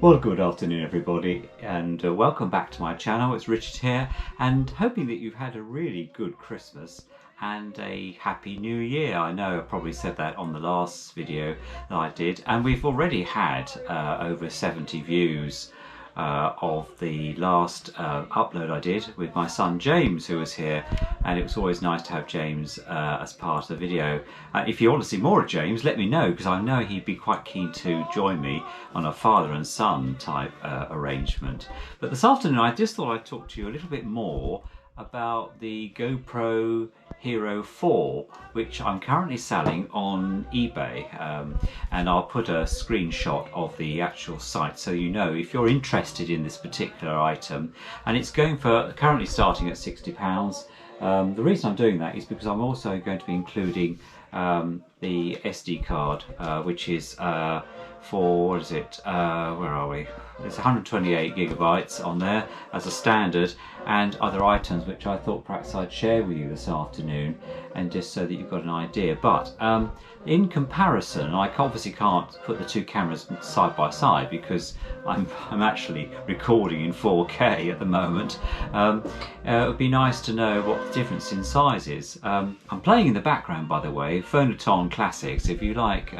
Well, good afternoon everybody, and welcome back to my channel. It's Richard here, and hoping that you've had a really good Christmas and a happy new year. I know I probably said that on the last video that I did, and we've already had over 70 views of the last upload I did with my son James, who was here, and it was always nice to have James as part of the video. If you want to see more of James, let me know, because I know he'd be quite keen to join me on a father and son type arrangement. But this afternoon I just thought I'd talk to you a little bit more about the GoPro Hero 4, which I'm currently selling on eBay, and I'll put a screenshot of the actual site so you know if you're interested in this particular item. And it's going for currently starting at £60. The reason I'm doing that is because I'm also going to be including the SD card, which is for, what is it, where are we? It's 128 gigabytes on there as a standard, and other items which I thought perhaps I'd share with you this afternoon, and just so that you've got an idea. But in comparison, I obviously can't put the two cameras side by side because I'm actually recording in 4K at the moment. It would be nice to know what the difference in size is. I'm playing in the background, by the way, Phonoton Classics. If you like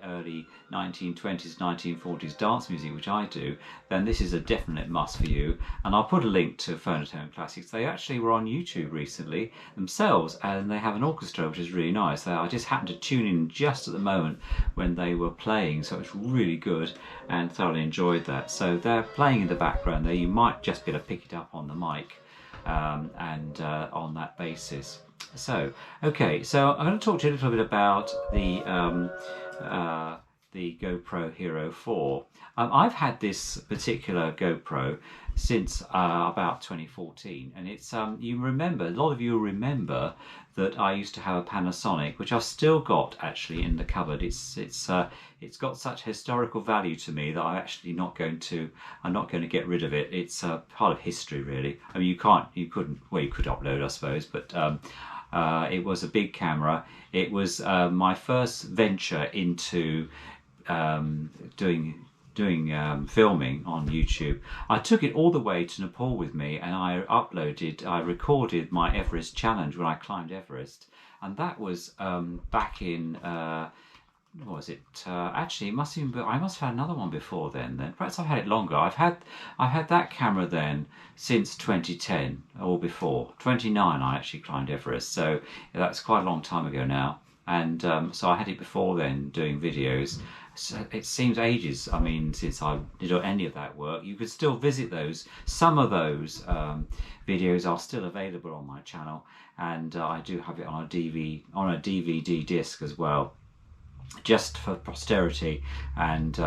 early 1920s, 1940s dance music, which I do, then this is a definite must for you. And I'll put a link to Phonoton Classics. They actually were on YouTube recently themselves, and they have an orchestra which is really nice. I just happened to tune in just at the moment when they were playing, so it's really good and thoroughly enjoyed that. So they're playing in the background there. You might just be able to pick it up on the mic, and on that basis. So, okay, so I'm going to talk to you a little bit about the GoPro Hero 4. I've had this particular GoPro since about 2014, and it's you remember, a lot of you remember that I used to have a Panasonic, which I've still got actually in the cupboard. It's got such historical value to me that I'm not going to get rid of it. It's part of history, really. I mean, you could upload, I suppose, but it was a big camera. It was my first venture into doing filming on YouTube. I took it all the way to Nepal with me, and I recorded my Everest challenge when I climbed Everest, and that was back in what was it? Actually, it must have been, I must have had another one before then. Perhaps I've had it longer. I've had that camera then since 2010 or before. 29 I actually climbed Everest, so that's quite a long time ago now. And so I had it before then doing videos. So it seems ages, I mean, since I did any of that work. You could still visit those. Some of those videos are still available on my channel, and I do have it on a DVD disc as well, just for posterity. And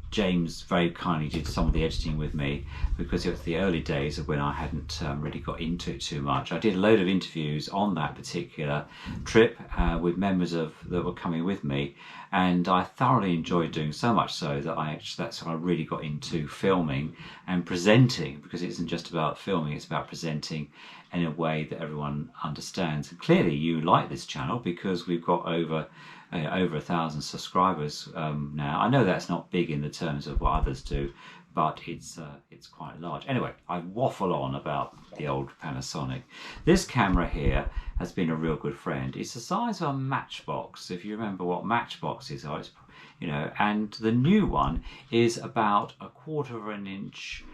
James very kindly did some of the editing with me, because it was the early days of when I hadn't really got into it too much. I did a load of interviews on that particular trip with members that were coming with me, and I thoroughly enjoyed doing, so much so that that's when I really got into filming and presenting, because it isn't just about filming, it's about presenting in a way that everyone understands. And clearly you like this channel, because we've got over 1,000 subscribers now. I know that's not big in the terms of what others do, but it's quite large. Anyway, I waffle on about the old Panasonic. This camera here has been a real good friend. It's the size of a matchbox, if you remember what matchboxes are. It's, you know, and the new one is about a quarter of an inch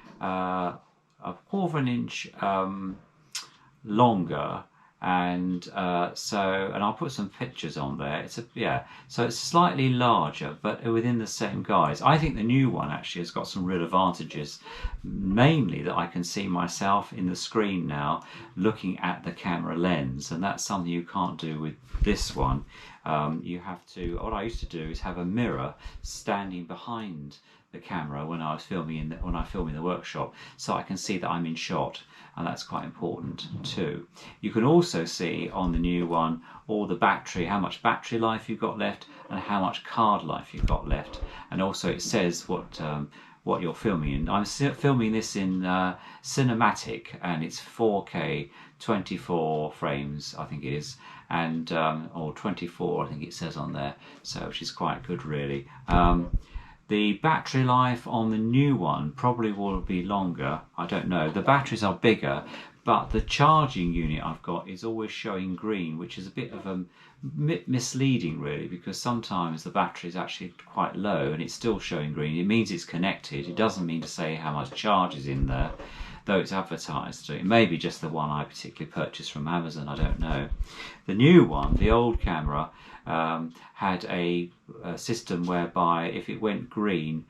longer. And and I'll put some pictures on there. So it's slightly larger, but within the same guise. I think the new one actually has got some real advantages, mainly that I can see myself in the screen now looking at the camera lens, and that's something you can't do with this one. You have to, what I used to do is have a mirror standing behind the camera when I was filming when I film in the workshop, so I can see that I'm in shot, and that's quite important too. You can also see on the new one all the battery, how much battery life you've got left and how much card life you've got left, and also it says what you're filming in. I'm filming this in cinematic, and it's 4K 24 frames I think it is, and or 24 I think it says on there, so which is quite good really. The battery life on the new one probably will be longer. I don't know. The batteries are bigger, but the charging unit I've got is always showing green, which is a bit of a misleading really, because sometimes the battery is actually quite low and it's still showing green. It means it's connected. It doesn't mean to say how much charge is in there, though it's advertised. So it may be just the one I particularly purchased from Amazon, I don't know. The new one, the old camera, had a system whereby if it went green,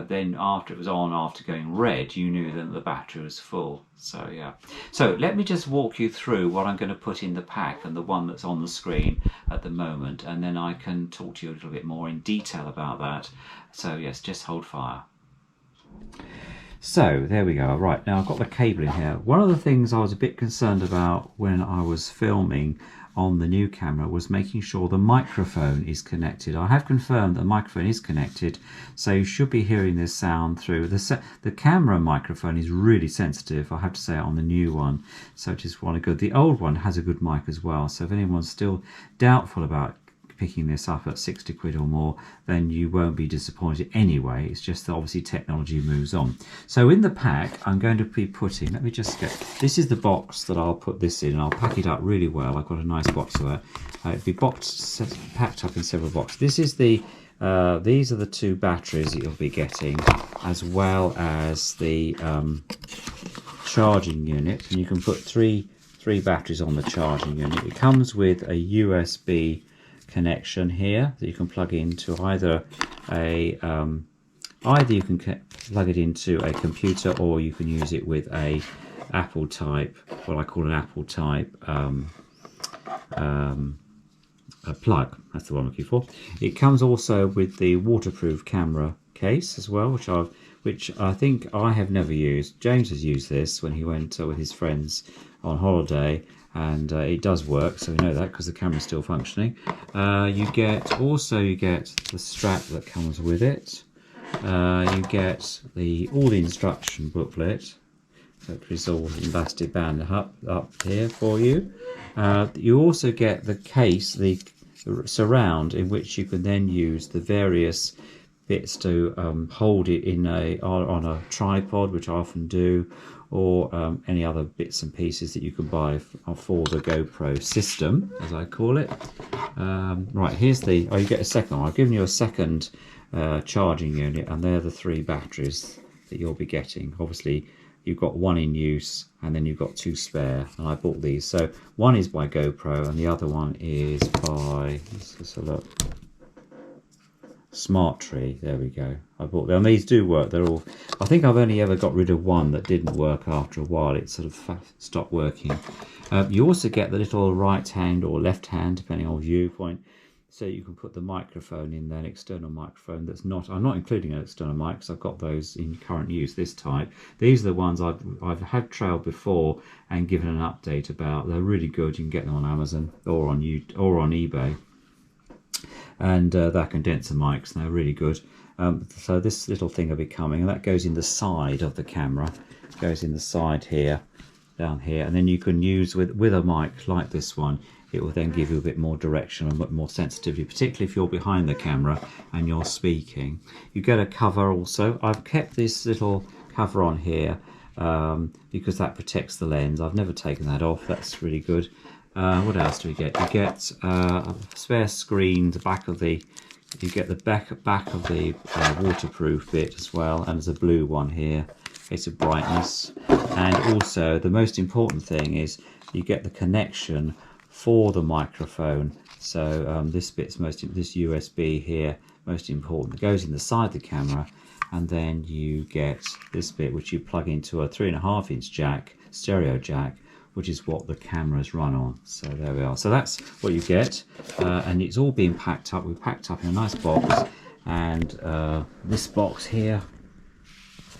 then after it was on, after going red, you knew that the battery was full. So yeah. So let me just walk you through what I'm going to put in the pack and the one that's on the screen at the moment, and then I can talk to you a little bit more in detail about that. So yes, just hold fire. So there we go. Right, now I've got the cable in here. One of the things I was a bit concerned about when I was filming on the new camera was making sure the microphone is connected. I have confirmed the microphone is connected, so you should be hearing this sound through. The camera microphone is really sensitive, I have to say, on the new one, so it is really good. The old one has a good mic as well, so if anyone's still doubtful about picking this up at 60 quid or more, then you won't be disappointed anyway. It's just that obviously technology moves on. So in the pack I'm going to be putting, let me just get, this is the box that I'll put this in, and I'll pack it up really well. I've got a nice box of it. It'll be packed up in several boxes. This is the these are the two batteries that you'll be getting, as well as the charging unit, and you can put three batteries on the charging unit. It comes with a USB connection here that you can plug into either a either you can plug it into a computer, or you can use it with a Apple type, what I call an Apple type a plug. That's the one I'm looking for. It comes also with the waterproof camera case as well, which I think I have never used. James has used this when he went with his friends on holiday, and it does work, so we know that because the camera's still functioning. You get the strap that comes with it. You get all the instruction booklet, that is all elastic band up here for you. You also get the case, the surround, in which you can then use the various bits to hold it on a tripod, which I often do, or any other bits and pieces that you can buy for the GoPro system, as I call it. Right, here's you get a second one. I've given you a second charging unit, and they're the three batteries that you'll be getting. Obviously, you've got one in use, and then you've got two spare, and I bought these. So one is by GoPro, and the other one is by, let's just have a look, Smart Tree. There we go. I bought them. And these do work. They're all, I think I've only ever got rid of one that didn't work after a while. It sort of stopped working. You also get the little right hand or left hand, depending on viewpoint, so you can put the microphone in there, an external microphone that's not, I'm not including an external mic because I've got those in current use, this type. These are the ones I've had trailed before and given an update about. They're really good. You can get them on Amazon or on eBay. And they're condenser mics, and they're really good. So this little thing will be coming, and that goes in the side of the camera. It goes in the side here, down here, and then you can use with a mic like this one. It will then give you a bit more direction and a bit more sensitivity, particularly if you're behind the camera and you're speaking. You get a cover also. I've kept this little cover on here because that protects the lens. I've never taken that off. That's really good. What else do we get? You get a spare screen, the back of the, you get the back of the waterproof bit as well, and there's a blue one here. It's a brightness, and also the most important thing is you get the connection for the microphone. So this bit's this USB here, most important. It goes in the side of the camera, and then you get this bit which you plug into a 3.5-inch jack, stereo jack, which is what the cameras run on. So there we are. So that's what you get, and it's all being packed up. We've packed up in a nice box, and this box here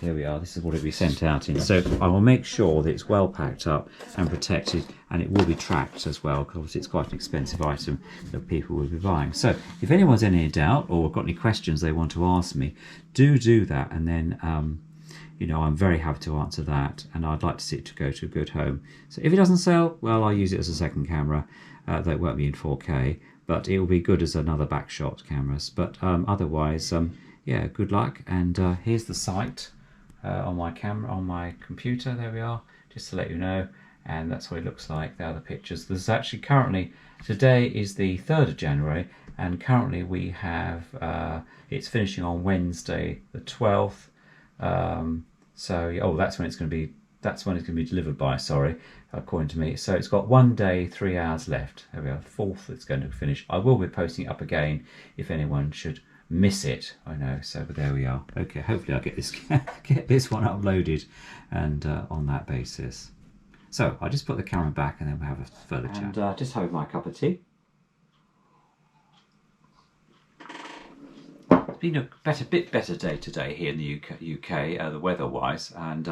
we are. This is what it'll be sent out in. So I will make sure that it's well packed up and protected, and it will be tracked as well, because obviously it's quite an expensive item that people will be buying. So if anyone's in any doubt or got any questions they want to ask me, do that, and then you know, I'm very happy to answer that, and I'd like to see it to go to a good home. So if it doesn't sell, well, I'll use it as a second camera. That won't be in 4K, but it will be good as another backshot cameras. But otherwise, yeah, good luck. And here's the site on my camera, on my computer. There we are, just to let you know. And that's what it looks like. There are the pictures. There's actually currently, today is the 3rd of January, and currently we have, it's finishing on Wednesday the 12th. So, oh, that's when it's going to be, delivered by, sorry, according to me. So it's got 1 day, 3 hours left. There we are, 4th it's going to finish. I will be posting it up again if anyone should miss it. I know, so but there we are. Okay, hopefully I'll get this get this one uploaded, and on that basis. So I'll just put the camera back and then we'll have a further chat. And just having my cup of tea. It's been a bit better day today here in the UK, the weather-wise, and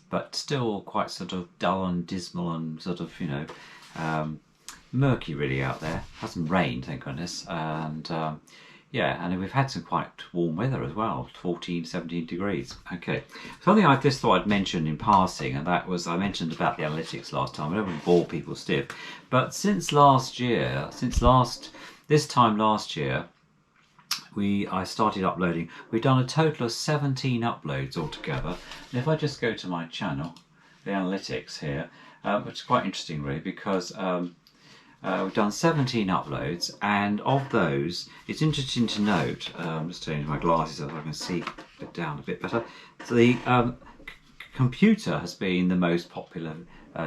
but still quite sort of dull and dismal and sort of, you know, murky really out there. Hasn't rained, thank goodness, and yeah, and we've had some quite warm weather as well, 14, 17 degrees. Okay, something I just thought I'd mention in passing, and that was, I mentioned about the analytics last time. I don't want to bore people stiff, but since this time last year, I started uploading. We've done a total of 17 uploads altogether. And if I just go to my channel, the analytics here, which is quite interesting really, because we've done 17 uploads, and of those, it's interesting to note, I'm just turning my glasses so I can see it down a bit better. So the computer has been the most popular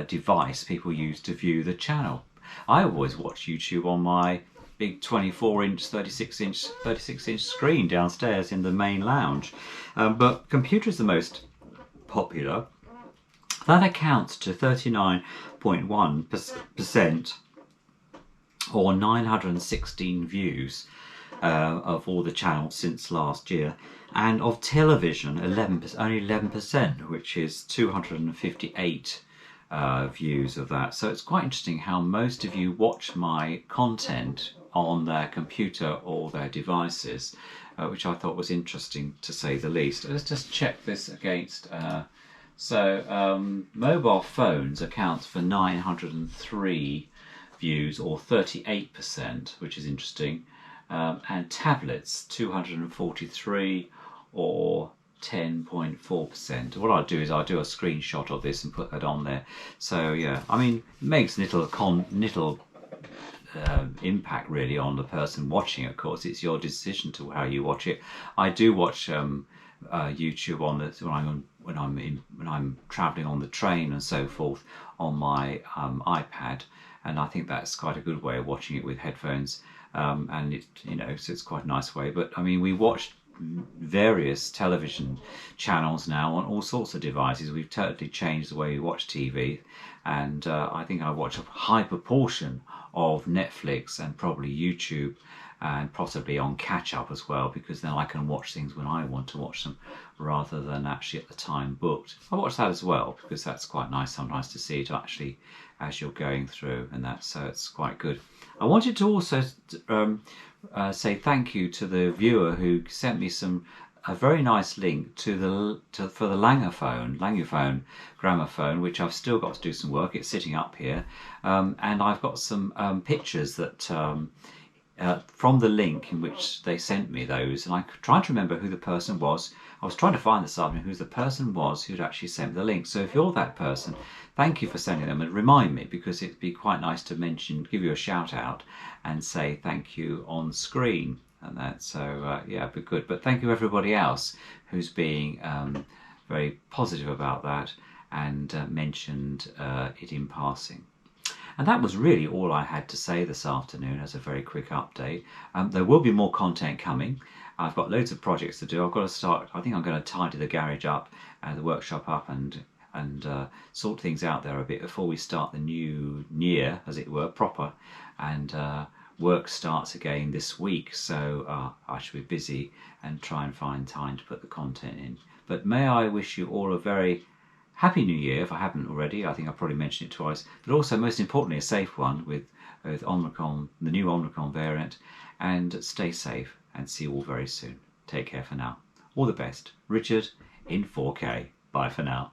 device people use to view the channel. I always watch YouTube on my big 24-inch, 36-inch screen downstairs in the main lounge. But computer is the most popular. That accounts to 39.1%, or 916 views of all the channels since last year. And of television, 11%, only 11%, which is 258 views of that. So it's quite interesting how most of you watch my content on their computer or their devices, which I thought was interesting to say the least. Let's just check this against. Mobile phones accounts for 903 views, or 38%, which is interesting, and tablets 243, or 10.4%. What I'll do is I'll do a screenshot of this and put that on there. So yeah, I mean, it makes little impact really on the person watching. Of course, it's your decision to how you watch it. I do watch YouTube on the when I'm traveling on the train and so forth on my iPad, and I think that's quite a good way of watching it with headphones, and it, you know, so it's quite a nice way. But I mean, we watch various television channels now on all sorts of devices. We've totally changed the way we watch TV, and I think I watch a high proportion of Netflix and probably YouTube, and possibly on catch up as well, because then I can watch things when I want to watch them rather than actually at the time booked. I watch that as well because that's quite nice sometimes to see it actually as you're going through, and that, so it's quite good. I wanted to also say thank you to the viewer who sent me a very nice link to for the Langophone gramophone, which I've still got to do some work. It's sitting up here, and I've got some pictures that from the link in which they sent me those, and I tried to remember who the person was. I was trying to find this afternoon who the person was who'd actually sent me the link. So if you're that person, thank you for sending them, and remind me, because it'd be quite nice to mention, give you a shout out and say thank you on screen. And that, so yeah, it'd be good. But thank you everybody else who's being very positive about that and mentioned it in passing. And that was really all I had to say this afternoon as a very quick update. There will be more content coming. I've got loads of projects to do. I've got to start, I think I'm going to tidy the garage up, the workshop up, and sort things out there a bit before we start the new year, as it were, proper. And work starts again this week, so I shall be busy and try and find time to put the content in. But may I wish you all a very Happy New Year, if I haven't already. I think I've probably mentioned it twice. But also, most importantly, a safe one with Omicron, the new Omicron variant. And stay safe, and see you all very soon. Take care for now. All the best. Richard in 4K. Bye for now.